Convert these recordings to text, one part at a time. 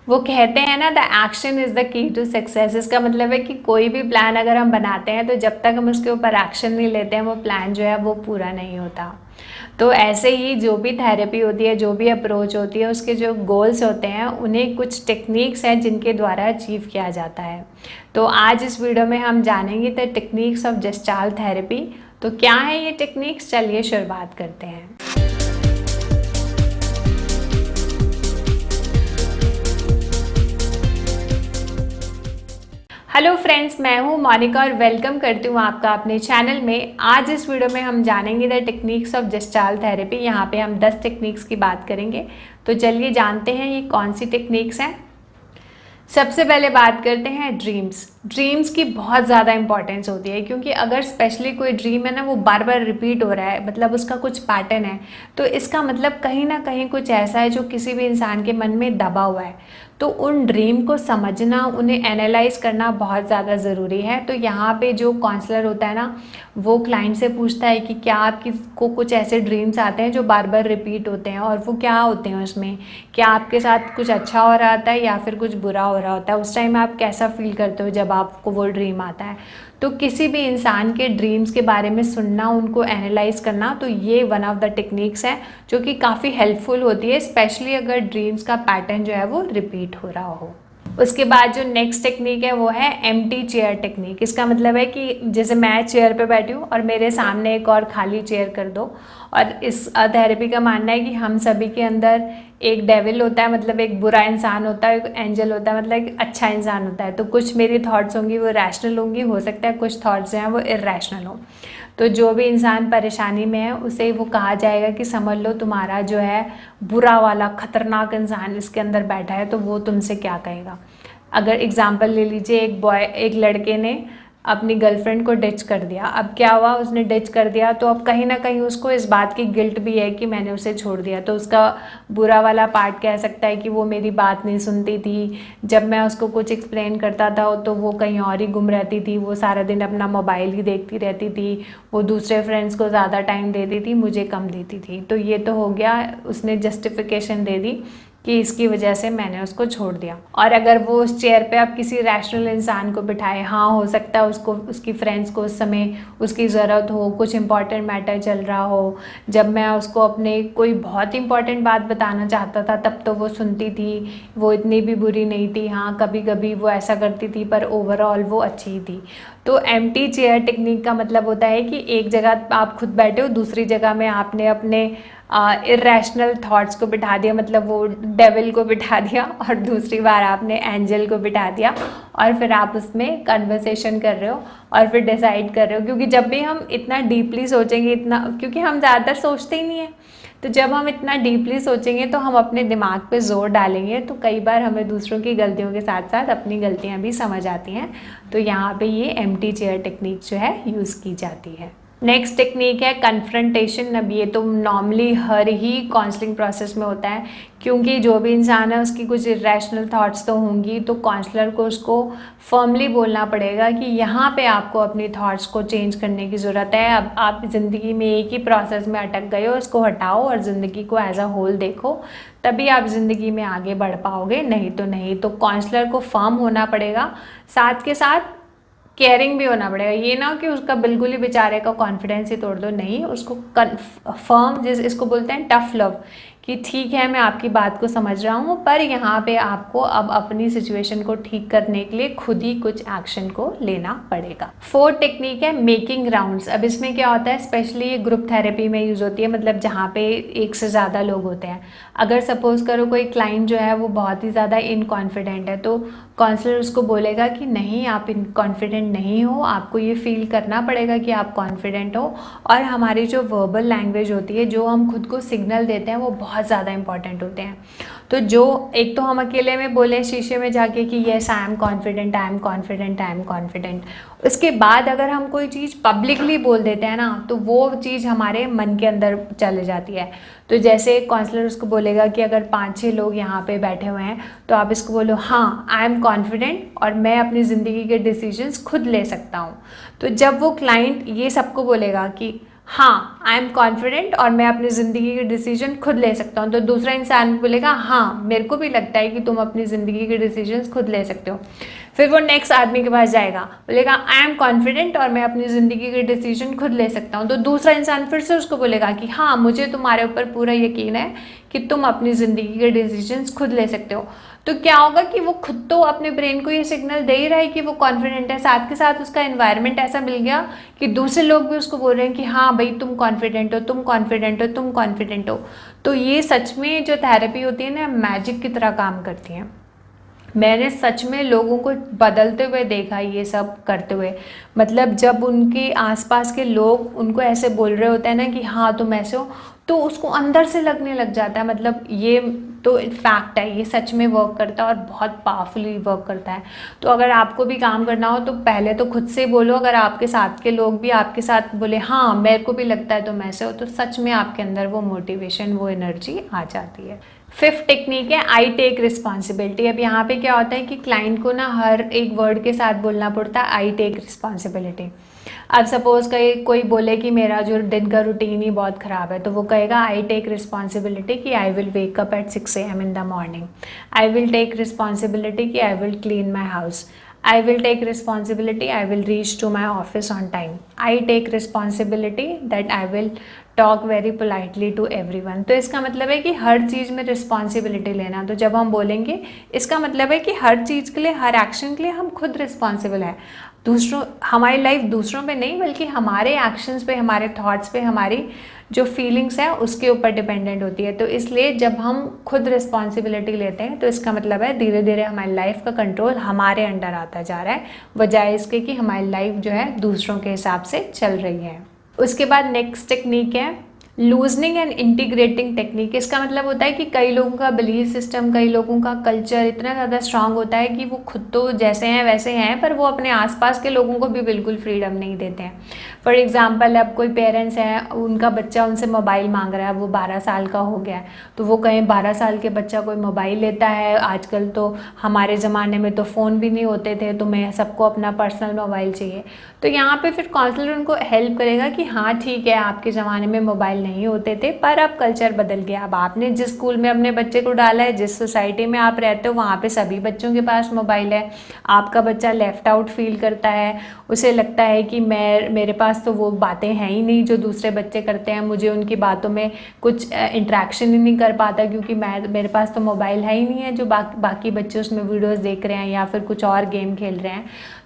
वो कहते हैं ना, the action is the key to success. इसका मतलब है कि कोई भी प्लान अगर हम बनाते हैं तो जब तक हम उसके ऊपर एक्शन नहीं लेते हैं वो प्लान जो है वो पूरा नहीं होता। तो ऐसे ही जो भी थेरेपी होती है, जो भी अप्रोच होती है, उसके जो गोल्स होते हैं उन्हें कुछ टेक्निक्स हैं जिनके द्वारा अचीव किया जाता है। तो आज इस वीडियो में हम जानेंगे the techniques of gestalt therapy. तो क्या है ये टेक्निक्स, चलिए शुरुआत करते हैं। हेलो फ्रेंड्स, मैं हूँ मोनिका और वेलकम करती हूँ आपका अपने चैनल में। आज इस वीडियो में हम जानेंगे the techniques of gestalt therapy. यहाँ पे हम 10 टेक्निक्स की बात करेंगे। तो चलिए जानते हैं ये कौन सी टेक्निक्स हैं। सबसे पहले बात करते हैं ड्रीम्स। ड्रीम्स की बहुत ज़्यादा इंपॉर्टेंस होती है, क्योंकि अगर स्पेशली कोई ड्रीम है ना वो बार बार रिपीट हो रहा है, मतलब उसका कुछ पैटर्न है, तो इसका मतलब कहीं ना कहीं कुछ ऐसा है जो किसी भी इंसान के मन में दबा हुआ है। तो उन ड्रीम को समझना, उन्हें एनालाइज करना बहुत ज़्यादा ज़रूरी है। तो यहाँ पे जो काउंसलर होता है ना, वो क्लाइंट से पूछता है कि क्या आपकी को कुछ ऐसे ड्रीम्स आते हैं जो बार बार रिपीट होते हैं, और वो क्या होते हैं उसमें, क्या आपके साथ कुछ अच्छा हो रहा होता है या फिर कुछ बुरा हो रहा होता है, उस टाइम आप कैसा फील करते हो जब आपको वो ड्रीम आता है। तो किसी भी इंसान के ड्रीम्स के बारे में सुनना, उनको एनालाइज करना, तो ये वन ऑफ द टेक्निक्स है जो कि काफ़ी हेल्पफुल होती है, स्पेशली अगर ड्रीम्स का पैटर्न जो है वो रिपीट हो रहा हो। उसके बाद जो नेक्स्ट टेक्निक है वो है एम्प्टी चेयर टेक्निक। इसका मतलब है कि जैसे मैं चेयर पे बैठी हूँ और मेरे सामने एक और खाली चेयर कर दो। और इस थेरेपी का मानना है कि हम सभी के अंदर एक डेविल होता है, मतलब एक बुरा इंसान होता है, एक एंजल होता है, मतलब एक अच्छा इंसान होता है। तो कुछ मेरी थॉट्स होंगी वो रैशनल होंगी, हो सकता है कुछ थॉट्स जो हैं वो इरेशनल हो। तो जो भी इंसान परेशानी में है उसे वो कहा जाएगा कि समझ लो तुम्हारा जो है बुरा वाला खतरनाक इंसान इसके अंदर बैठा है, तो वो तुमसे क्या कहेगा। अगर एग्जाम्पल ले लीजिए, एक लड़के ने अपनी गर्लफ्रेंड को डिच कर दिया। अब क्या हुआ, उसने डिच कर दिया तो अब कहीं ना कहीं उसको इस बात की गिल्ट भी है कि मैंने उसे छोड़ दिया। तो उसका बुरा वाला पार्ट कह सकता है कि वो मेरी बात नहीं सुनती थी, जब मैं उसको कुछ एक्सप्लेन करता था तो वो कहीं और ही गुम रहती थी, वो सारा दिन अपना मोबाइल ही देखती रहती थी, वो दूसरे फ्रेंड्स को ज़्यादा टाइम देती थी, मुझे कम देती थी। तो ये तो हो गया, उसने जस्टिफिकेशन दे दी कि इसकी वजह से मैंने उसको छोड़ दिया। और अगर वो उस चेयर पे आप किसी रैशनल इंसान को बिठाए, हाँ हो सकता है उसको, उसकी फ्रेंड्स को उस समय उसकी ज़रूरत हो, कुछ इंपॉर्टेंट मैटर चल रहा हो, जब मैं उसको अपने कोई बहुत इंपॉर्टेंट बात बताना चाहता था तब तो वो सुनती थी, वो इतनी भी बुरी नहीं थी, हाँ कभी कभी वो ऐसा करती थी पर ओवरऑल वो अच्छी थी। तो एम्प्टी चेयर टेक्निक का मतलब होता है कि एक जगह आप खुद बैठे हो, दूसरी जगह में आपने अपने इरेशनल थॉट्स को बिठा दिया, मतलब वो डेविल को बिठा दिया, और दूसरी बार आपने एंजल को बिठा दिया, और फिर आप उसमें कन्वर्सेशन कर रहे हो और फिर डिसाइड कर रहे हो। क्योंकि जब भी हम इतना डीपली सोचेंगे, इतना, क्योंकि हम ज़्यादातर सोचते ही नहीं हैं, तो जब हम इतना डीपली सोचेंगे तो हम अपने दिमाग पे जोर डालेंगे, तो कई बार हमें दूसरों की गलतियों के साथ साथ अपनी गलतियाँ भी समझ आती हैं। तो यहाँ पे ये एम्प्टी चेयर टेक्निक जो है यूज़ की जाती है। नेक्स्ट टेक्निक है कन्फ्रंटेशन। अब ये तो नॉर्मली हर ही काउंसलिंग प्रोसेस में होता है, क्योंकि जो भी इंसान है उसकी कुछ इरेशनल थॉट्स तो होंगी, तो काउंसलर को उसको फर्मली बोलना पड़ेगा कि यहाँ पे आपको अपनी थॉट्स को चेंज करने की ज़रूरत है। अब आप ज़िंदगी में एक ही प्रोसेस में अटक गए हो, इसको हटाओ और ज़िंदगी को एज अ होल देखो, तभी आप ज़िंदगी में आगे बढ़ पाओगे, नहीं तो नहीं। तो काउंसलर को फर्म होना पड़ेगा, साथ के साथ केयरिंग भी होना पड़ेगा। ये ना कि उसका बिल्कुल ही बेचारे का कॉन्फिडेंस ही तोड़ दो, नहीं, उसको फर्म, जिस इसको बोलते हैं टफ लव, कि ठीक है मैं आपकी बात को समझ रहा हूँ, पर यहाँ पे आपको अब अपनी सिचुएशन को ठीक करने के लिए खुद ही कुछ एक्शन को लेना पड़ेगा। फोर्थ टेक्निक है मेकिंग राउंड्स। अब इसमें क्या होता है, स्पेशली ये ग्रुप थेरेपी में यूज़ होती है, मतलब जहाँ पे एक से ज़्यादा लोग होते हैं। अगर सपोज करो कोई क्लाइंट जो है वो बहुत ही ज़्यादा इनकॉन्फिडेंट है, तो काउंसलर उसको बोलेगा कि नहीं, आप इनकॉन्फिडेंट नहीं हो, आपको ये फील करना पड़ेगा कि आप कॉन्फिडेंट हो। और हमारी जो वर्बल लैंग्वेज होती है, जो हम खुद को सिग्नल देते हैं, वो बहुत ज़्यादा इंपॉर्टेंट होते हैं। तो जो एक तो हम अकेले में बोले शीशे में जाके कि yes I am confident, I am confident, I am confident, उसके बाद अगर हम कोई चीज़ पब्लिकली बोल देते हैं ना, तो वो चीज़ हमारे मन के अंदर चले जाती है। तो जैसे काउंसलर उसको बोलेगा कि अगर 5-6 लोग यहाँ पे बैठे हुए हैं, तो आप इसको बोलो हाँ आई एम कॉन्फिडेंट और मैं अपनी ज़िंदगी के डिसीजंस खुद ले सकता हूँ। तो जब वो क्लाइंट ये सबको बोलेगा कि हाँ आई एम कॉन्फिडेंट और मैं अपनी ज़िंदगी के डिसीजन खुद ले सकता हूँ, तो दूसरा इंसान बोलेगा हाँ मेरे को भी लगता है कि तुम अपनी ज़िंदगी के डिसीजंस खुद ले सकते हो। फिर वो नेक्स्ट आदमी के पास जाएगा, बोलेगा आई एम कॉन्फिडेंट और मैं अपनी ज़िंदगी के डिसीजन खुद ले सकता हूँ, तो दूसरा इंसान फिर से उसको बोलेगा कि हाँ मुझे तुम्हारे ऊपर पूरा यकीन है कि तुम अपनी ज़िंदगी के डिसीजंस खुद ले सकते हो। तो क्या होगा कि वो खुद तो अपने ब्रेन को ये सिग्नल दे ही रहा है कि वो कॉन्फिडेंट है, साथ के साथ उसका एनवायरनमेंट ऐसा मिल गया कि दूसरे लोग भी उसको बोल रहे हैं कि हाँ भाई तुम कॉन्फिडेंट हो, तुम कॉन्फिडेंट हो, तुम कॉन्फिडेंट हो। तो ये सच में जो थेरेपी होती है ना, मैजिक की तरह काम करती है। मैंने सच में लोगों को बदलते हुए देखा ये सब करते हुए। मतलब जब उनके आसपास के लोग उनको ऐसे बोल रहे होते हैं ना कि हाँ तुम ऐसे हो, तो उसको अंदर से लगने लग जाता है। मतलब ये तो फैक्ट है, ये सच में वर्क करता है और बहुत पावरफुली वर्क करता है। तो अगर आपको भी काम करना हो तो पहले तो खुद से बोलो, अगर आपके साथ के लोग भी आपके साथ बोले हाँ मेरे को भी लगता है तुम ऐसे हो, तो सच में आपके अंदर वो मोटिवेशन, वो एनर्जी आ जाती है। फिफ्थ टेक्निक है आई टेक रिस्पॉन्सिबिलिटी। अब यहाँ पे क्या होता है कि क्लाइंट को ना हर एक वर्ड के साथ बोलना पड़ता है आई टेक रिस्पॉन्सिबिलिटी। अब सपोज कोई बोले कि मेरा जो दिन का रूटीन ही बहुत ख़राब है, तो वो कहेगा आई टेक रिस्पॉन्सिबिलिटी कि I will wake up at 6 AM in the morning. I will take responsibility कि I will clean my house. I will take responsibility, I will reach to my office on time. I take responsibility that I will talk very politely to everyone. तो इसका मतलब है कि हर चीज़ में responsibility लेना। तो जब हम बोलेंगे इसका मतलब है कि हर चीज़ के लिए, हर एक्शन के लिए हम खुद रिस्पॉन्सिबल है। दूसरों, हमारी लाइफ दूसरों पे नहीं बल्कि हमारे एक्शंस पे, हमारे थॉट्स पे, हमारी जो फीलिंग्स है उसके ऊपर डिपेंडेंट होती है। तो इसलिए जब हम खुद रिस्पॉन्सिबिलिटी लेते हैं तो इसका मतलब है धीरे धीरे हमारी लाइफ का कंट्रोल हमारे अंडर आता जा रहा है, बजाय इसके कि हमारी लाइफ जो है दूसरों के हिसाब से चल रही है। उसके बाद नेक्स्ट टेक्निक है लूजनिंग एंड इंटीग्रेटिंग टेक्निक। इसका मतलब होता है कि कई लोगों का बिलीफ सिस्टम, कई लोगों का कल्चर इतना ज़्यादा स्ट्रांग होता है कि वो खुद तो जैसे हैं वैसे हैं, पर वो अपने आसपास के लोगों को भी बिल्कुल फ्रीडम नहीं देते हैं। फॉर एग्जांपल, अब कोई पेरेंट्स हैं, उनका बच्चा उनसे मोबाइल मांग रहा है, वो 12 साल का हो गया है, तो वो कहें 12 साल के बच्चा कोई मोबाइल लेता है। आजकल तो हमारे ज़माने में तो फ़ोन भी नहीं होते थे, तो मैं सबको अपना पर्सनल मोबाइल चाहिए। तो यहाँ पे फिर काउंसलर उनको हेल्प करेगा कि हाँ ठीक है, आपके ज़माने में मोबाइल नहीं होते थे, पर अब कल्चर बदल गया। अब आपने जिस स्कूल में अपने बच्चे को डाला है, जिस सोसाइटी में आप रहते हो, वहाँ पे सभी बच्चों के पास मोबाइल है। आपका बच्चा लेफ़्ट आउट फील करता है, उसे लगता है कि मेरे पास तो वो बातें हैं ही नहीं जो दूसरे बच्चे करते हैं, मुझे उनकी बातों में कुछ इंटरेक्शन ही नहीं कर पाता क्योंकि मेरे पास तो मोबाइल है ही नहीं है, जो बाकी बच्चे उसमें वीडियोज़ देख रहे हैं या फिर कुछ और गेम खेल रहे हैं।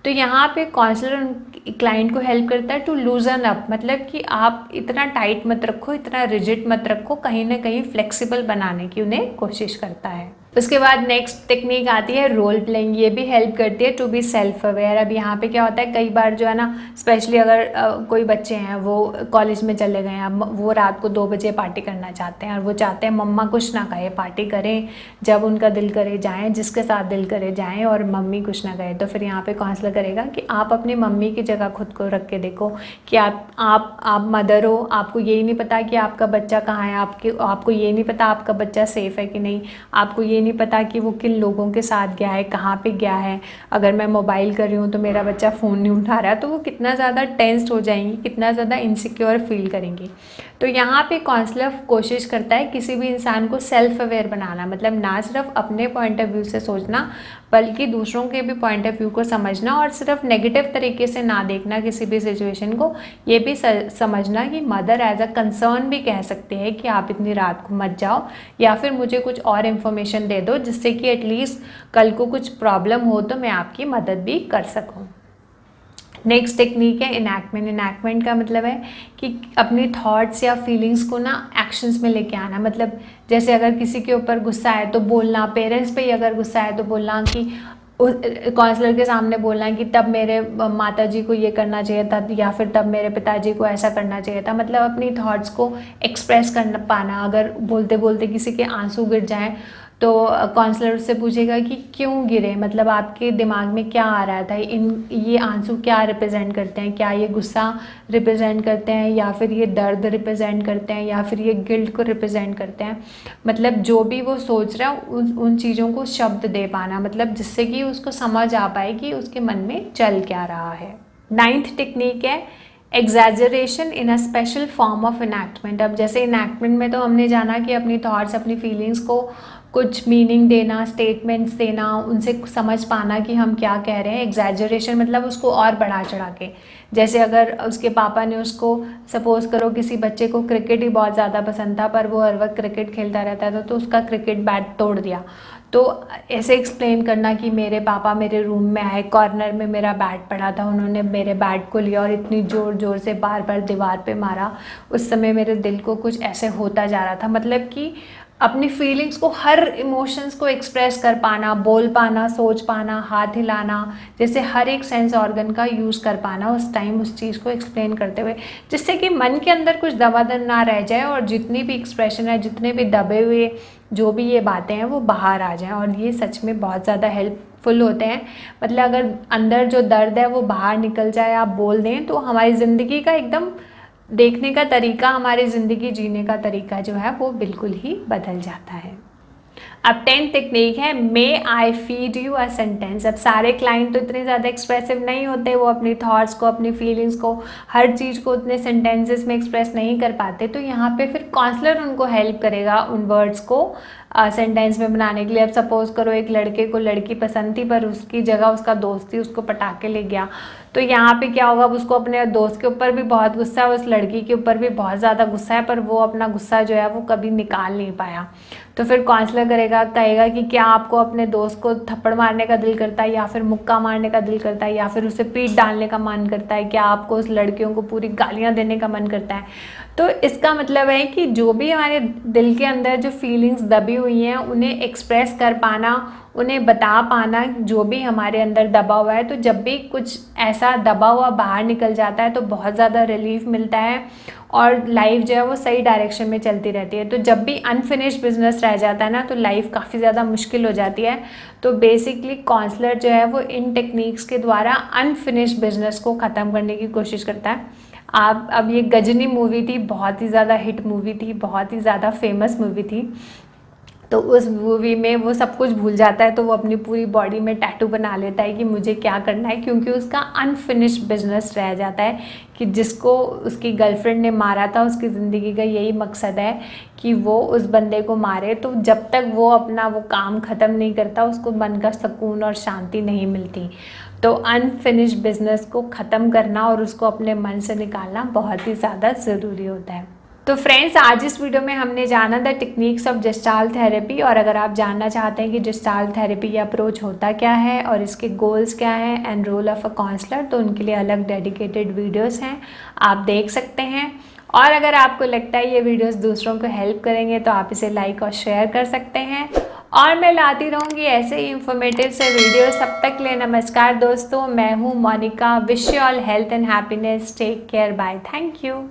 तो यहाँ पे काउंसलर क्लाइंट को हेल्प करता है टू लूजन अप, मतलब कि आप इतना टाइट मत रखो, इतना रिजिड मत रखो, कहीं ना कहीं फ्लेक्सिबल बनाने की उन्हें कोशिश करता है। उसके बाद नेक्स्ट टेक्निक आती है रोल प्लेइंग। ये भी हेल्प करती है टू बी सेल्फ अवेयर। अब यहाँ पे क्या होता है, कई बार जो है ना, स्पेशली अगर कोई बच्चे हैं वो कॉलेज में चले गए हैं, वो रात को 2 बजे पार्टी करना चाहते हैं और वो चाहते हैं मम्मा कुछ ना कहे, पार्टी करें, जब उनका दिल करे जाएं, जिसके साथ दिल करे जाएं, और मम्मी कुछ ना कहे। तो फिर यहाँ पे काउंसलर करेगा कि आप अपनी मम्मी की जगह खुद को रख के देखो कि आप मदर हो, आपको यही नहीं पता कि आपका बच्चा कहाँ है, आपको ये नहीं पता आपका बच्चा सेफ़ है कि नहीं, आपको ये नहीं पता कि वो किन लोगों के साथ गया है, कहाँ पे गया है। अगर मैं मोबाइल कर रही हूँ तो मेरा बच्चा फ़ोन नहीं उठा रहा है, तो वो कितना ज़्यादा टेंस्ड हो जाएंगी, कितना ज़्यादा इनसिक्योर फील करेंगी। तो यहाँ पे काउंसलर कोशिश करता है किसी भी इंसान को सेल्फ अवेयर बनाना, मतलब ना सिर्फ अपने पॉइंट ऑफ व्यू से सोचना बल्कि दूसरों के भी पॉइंट ऑफ व्यू को समझना, और सिर्फ नेगेटिव तरीके से ना देखना किसी भी सिचुएशन को। ये भी समझना कि मदर एज अ कंसर्न भी कह सकते हैं कि आप इतनी रात को मत जाओ, या फिर मुझे कुछ और इन्फॉर्मेशन दे दो जिससे कि एटलीस्ट कल को कुछ प्रॉब्लम हो तो मैं आपकी मदद भी कर सकूँ। नेक्स्ट टेक्निक है इनैक्टमेंट। इनैक्टमेंट का मतलब है कि अपने थॉट्स या फीलिंग्स को ना एक्शंस में लेके आना। मतलब जैसे अगर किसी के ऊपर गुस्सा है तो बोलना, पेरेंट्स पे ही अगर गुस्सा है तो बोलना कि काउंसलर के सामने बोलना कि तब मेरे माता जी को ये करना चाहिए था, या फिर तब मेरे पिताजी को ऐसा करना चाहिए था। मतलब अपनी थॉट्स को एक्सप्रेस कर पाना। अगर बोलते बोलते किसी के आंसू गिर जाएं तो काउंसलर उससे पूछेगा कि क्यों गिरे, मतलब आपके दिमाग में क्या आ रहा था, ये आंसू क्या रिप्रेजेंट करते हैं, क्या ये गुस्सा रिप्रेजेंट करते हैं, या फिर ये दर्द रिप्रेजेंट करते हैं, या फिर ये गिल्ट को रिप्रेजेंट करते हैं। मतलब जो भी वो सोच रहा है उन चीज़ों को शब्द दे पाना, मतलब जिससे कि उसको समझ आ पाए कि उसके मन में चल क्या रहा है। 9th टेक्निक है exaggeration in a special form of enactment. अब जैसे इनैक्टमेंट में तो हमने जाना कि अपनी थॉट्स, अपनी फीलिंग्स को कुछ मीनिंग देना, स्टेटमेंट्स देना, उनसे समझ पाना कि हम क्या कह रहे हैं। एग्जैजरेशन मतलब उसको और बढ़ा चढ़ा के, जैसे अगर उसके पापा ने उसको, सपोज करो किसी बच्चे को क्रिकेट ही बहुत ज़्यादा पसंद था पर वो हर वक्त क्रिकेट खेलता रहता था, तो उसका क्रिकेट बैट तोड़ दिया, तो ऐसे एक्सप्लेन करना कि मेरे पापा मेरे रूम में आए, कॉर्नर में मेरा बैट पड़ा था, उन्होंने मेरे बैट को लिया और इतनी ज़ोर ज़ोर से बार बार दीवार पे मारा, उस समय मेरे दिल को कुछ ऐसे होता जा रहा था। मतलब कि अपनी फीलिंग्स को, हर इमोशंस को एक्सप्रेस कर पाना, बोल पाना, सोच पाना, हाथ हिलाना, जैसे हर एक सेंस ऑर्गन का यूज़ कर पाना उस टाइम उस चीज़ को एक्सप्लेन करते हुए, जिससे कि मन के अंदर कुछ दबादन ना रह जाए और जितनी भी एक्सप्रेशन है, जितने भी दबे हुए जो भी ये बातें हैं वो बाहर आ जाएं। और ये सच में बहुत ज़्यादा हेल्पफुल होते हैं। मतलब अगर अंदर जो दर्द है वो बाहर निकल जाए, आप बोल दें, तो हमारी ज़िंदगी का एकदम देखने का तरीका, हमारी ज़िंदगी जीने का तरीका जो है वो बिल्कुल ही बदल जाता है। अब 10th टेक्निक है may I feed you a sentence. अब सारे क्लाइंट तो इतने ज़्यादा एक्सप्रेसिव नहीं होते, वो अपनी थॉट्स को, अपनी फीलिंग्स को, हर चीज़ को उतने सेंटेंसेस में एक्सप्रेस नहीं कर पाते, तो यहाँ पे फिर काउंसलर उनको हेल्प करेगा उन वर्ड्स को सेंटेंस में बनाने के लिए। अब सपोज करो एक लड़के को लड़की पसंद थी पर उसकी जगह उसका दोस्त ही उसको पटाके ले गया, तो यहाँ पे क्या होगा, उसको अपने दोस्त के ऊपर भी बहुत गुस्सा है, उस लड़की के ऊपर भी बहुत ज़्यादा गुस्सा है, पर वो अपना गुस्सा जो है वो कभी निकाल नहीं पाया। तो फिर काउंसलर कहेगा कि क्या आपको अपने दोस्त को थप्पड़ मारने का दिल करता है, या फिर मुक्का मारने का दिल करता है, या फिर उसे पीठ डालने का मन करता है, क्या आपको उस लड़कियों को पूरी गालियाँ देने का मन करता है। तो इसका मतलब है कि जो भी हमारे दिल के अंदर जो फीलिंग्स दबी हुई हैं उन्हें एक्सप्रेस कर पाना, उन्हें बता पाना, जो भी हमारे अंदर दबा हुआ है, तो जब भी कुछ ऐसा दबा हुआ बाहर निकल जाता है तो बहुत ज़्यादा रिलीफ मिलता है और लाइफ जो है वो सही डायरेक्शन में चलती रहती है। तो जब भी अनफिनिश्ड बिजनेस रह जाता है ना, तो लाइफ काफ़ी ज़्यादा मुश्किल हो जाती है। तो बेसिकली काउंसलर जो है वो इन टेक्निक्स के द्वारा अनफिनिश्ड बिजनेस को ख़त्म करने की कोशिश करता है। आप, अब ये गजनी मूवी थी, बहुत ही ज़्यादा हिट मूवी थी, बहुत ही ज़्यादा फेमस मूवी थी, तो उस मूवी में वो सब कुछ भूल जाता है, तो वो अपनी पूरी बॉडी में टैटू बना लेता है कि मुझे क्या करना है, क्योंकि उसका अनफिनिश्ड बिजनेस रह जाता है कि जिसको उसकी गर्लफ्रेंड ने मारा था, उसकी ज़िंदगी का यही मकसद है कि वो उस बंदे को मारे। तो जब तक वो अपना वो काम ख़त्म नहीं करता, उसको मन का सुकून और शांति नहीं मिलती। तो अनफिनिश्ड बिजनेस को ख़त्म करना और उसको अपने मन से निकालना बहुत ही ज़्यादा ज़रूरी होता है। तो फ्रेंड्स, आज इस वीडियो में हमने जाना the techniques of gestalt therapy, और अगर आप जानना चाहते हैं कि जेस्टाल्ट थेरेपी या अप्रोच होता क्या है और इसके गोल्स क्या हैं and role of a counsellor, तो उनके लिए अलग डेडिकेटेड वीडियोस हैं, आप देख सकते हैं। और अगर आपको लगता है ये वीडियोस दूसरों को हेल्प करेंगे तो आप इसे लाइक और शेयर कर सकते हैं, और मैं लाती रहूँगी ऐसे ही इंफॉर्मेटिव से वीडियो। तब तक के लिए नमस्कार दोस्तों, मैं हूँ Monika. Wish you all health and happiness, take care, bye, thank you.